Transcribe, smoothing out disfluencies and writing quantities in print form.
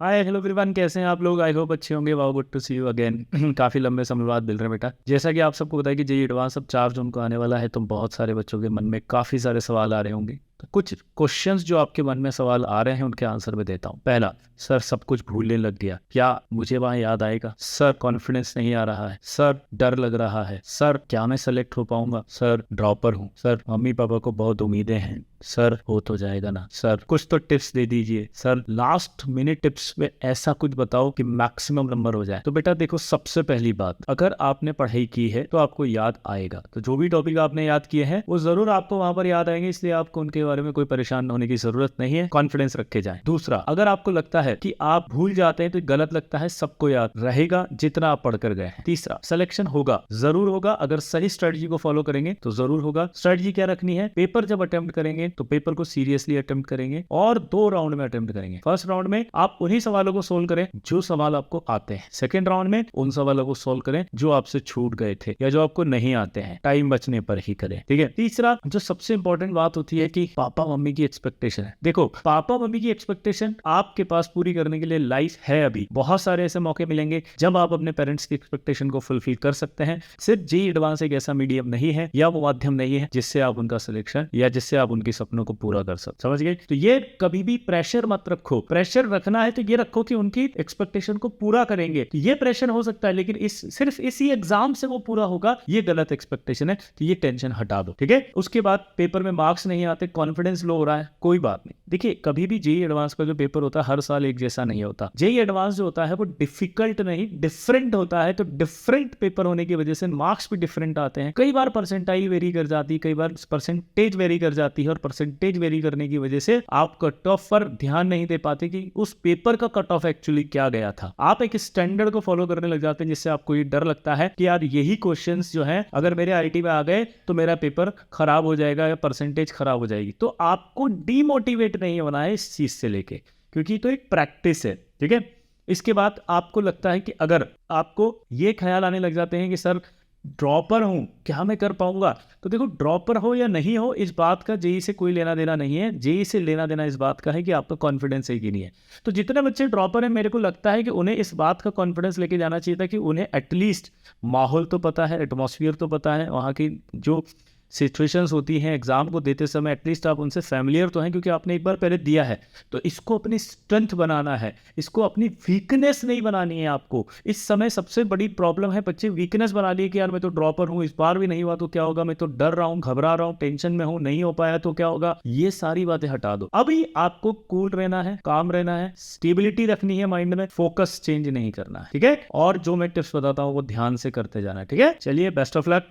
Hi hello everyone, कैसे हैं आप लोग? आई होप अच्छे होंगे। Wow, good to see you again. काफ़ी लंबे समय बाद मिल रहे हैं बेटा। जैसा कि आप सबको पता है कि जेईई एडवांस अब 4 जून को आने वाला है, तो बहुत सारे बच्चों के मन में काफ़ी सारे सवाल आ रहे होंगे। तो कुछ क्वेश्चंस जो आपके मन में सवाल आ रहे हैं उनके आंसर मैं देता हूँ। पहला, सर सब कुछ भूलने लग गया, क्या मुझे वहाँ याद आएगा? सर कॉन्फिडेंस नहीं आ रहा है, सर डर लग रहा है, सर क्या मैं सेलेक्ट हो पाऊंगा, सर ड्रॉपर हूँ, सर मम्मी पापा को बहुत उम्मीदें हैं, सर हो तो जाएगा ना, सर कुछ तो टिप्स दे दीजिए, सर लास्ट मिनट टिप्स में ऐसा कुछ बताओ कि मैक्सिमम नंबर हो जाए। तो बेटा देखो, सबसे पहली बात, अगर आपने पढ़ाई की है तो आपको याद आएगा। तो जो भी टॉपिक आपने याद किए हैं वो जरूर आपको वहां पर याद आएंगे, इसलिए आपको उनके बारे में कोई परेशान होने की जरूरत नहीं है। कॉन्फिडेंस रखे जाए। दूसरा, अगर आपको लगता है कि आप भूल जाते हैं तो गलत लगता है, सबको याद रहेगा जितना आप पढ़कर गए हैं। तीसरा, सिलेक्शन होगा, जरूर होगा। अगर सही स्ट्रेटजी को फॉलो करेंगे तो जरूर होगा। स्ट्रेटजी क्या रखनी है? पेपर जब अटेम्प्ट करेंगे तो पेपर को सीरियसली अटेम्प्ट करेंगे और 2 राउंड में अटेम्प्ट करेंगे। फर्स्ट राउंड में आप उन्हीं सवालों को सोल्व करें जो सवाल आपको आते हैं। सेकंड राउंड में उन सवालों को सोल्व करें जो आपसे छूट गए थे या जो आपको नहीं आते हैं। टाइम बचने पर ही करें, ठीक है। तीसरा, जो सबसे इंपॉर्टेंट बात होती है कि पापा मम्मी की एक्सपेक्टेशन है। देखो, पापा मम्मी की एक्सपेक्टेशन आपके पास पूरी करने के लिए लाइफ है। अभी बहुत सारे ऐसे मौके मिलेंगे जब आप अपने पेरेंट्स की एक्सपेक्टेशन को फुलफिल कर सकते हैं। सिर्फ जेईई एडवांस एक ऐसा मीडियम नहीं है या वो माध्यम नहीं है जिससे आप उनका सिलेक्शन या जिससे आप उनके सपनों को पूरा कर सकते। समझ गए? तो ये कभी भी प्रेशर मत रखो। प्रेशर रखना है तो ये रखो कि उनकी एक्सपेक्टेशन को पूरा करेंगे। तो ये प्रेशर हो सकता है, लेकिन सिर्फ इसी एग्जाम से वो पूरा होगा, ये गलत एक्सपेक्टेशन है। तो ये टेंशन हटा दो, ठीक है। उसके बाद पेपर में मार्क्स नहीं आते, कॉन्फिडेंस लो हो रहा है, कोई बात नहीं। देखिए, कभी भी जेईई एडवांस का जो पेपर होता है हर साल एक जैसा नहीं होता। जेईई एडवांस जो होता है वो डिफिकल्ट नहीं, डिफरेंट होता है। तो डिफरेंट पेपर होने की वजह से मार्क्स भी डिफरेंट आते हैं। कई बार परसेंटाइल वेरी कर जाती है, कई बार परसेंटेज वेरी कर जाती है, और परसेंटेज वेरी करने की वजह से आप कट ऑफ पर ध्यान नहीं दे पाते कि उस पेपर का कट ऑफ एक्चुअली क्या गया था। आप एक स्टैंडर्ड को फॉलो करने लग जाते हैं, जिससे आपको ये डर लगता है कि यार यही क्वेश्चंस जो है अगर मेरे आईटी में आ गए तो मेरा पेपर खराब हो जाएगा या परसेंटेज खराब हो जाएगी। तो आपको डीमोटिवेट नहीं होना है इस चीज से लेके, क्योंकि तो एक प्रैक्टिस है, ठीक है। इसके बाद आपको लगता है कि अगर आपको ये ख्याल आने लग जाते हैं कि सर ड्रॉपर हूं, क्या मैं कर पाऊंगा? तो देखो, ड्रॉपर हो या नहीं हो, इस बात का जेईई से कोई लेना देना नहीं है। जेईई से लेना देना इस बात का है कि आपका कॉन्फिडेंस है कि नहीं है। तो जितने बच्चे ड्रॉपर हैं, मेरे को लगता है कि उन्हें इस बात का कॉन्फिडेंस लेके जाना चाहिए था कि उन्हें एटलीस्ट माहौल तो पता है, एटमॉस्फियर तो पता है, वहाँ की जो सिचुएशंस होती हैं एग्जाम को देते समय, एटलीस्ट आप उनसे फैमिलियर तो हैं क्योंकि आपने एक बार पहले दिया है। तो इसको अपनी स्ट्रेंथ बनाना है, इसको अपनी वीकनेस नहीं बनानी है आपको। इस समय सबसे बड़ी प्रॉब्लम है, बच्चे वीकनेस बना लिए कि यार मैं तो ड्रॉपर हूँ, इस बार भी नहीं हुआ तो क्या होगा, मैं तो डर रहा हूँ, घबरा रहा हूँ, टेंशन में हूँ, नहीं हो पाया तो क्या होगा। ये सारी बातें हटा दो। अभी आपको कूल रहना है, काम रहना है, स्टेबिलिटी रखनी है माइंड में, फोकस चेंज नहीं करना है, ठीक है। और जो मैं टिप्स बताता हूँ वो ध्यान से करते जाना है, ठीक है। चलिए, बेस्ट ऑफ लक।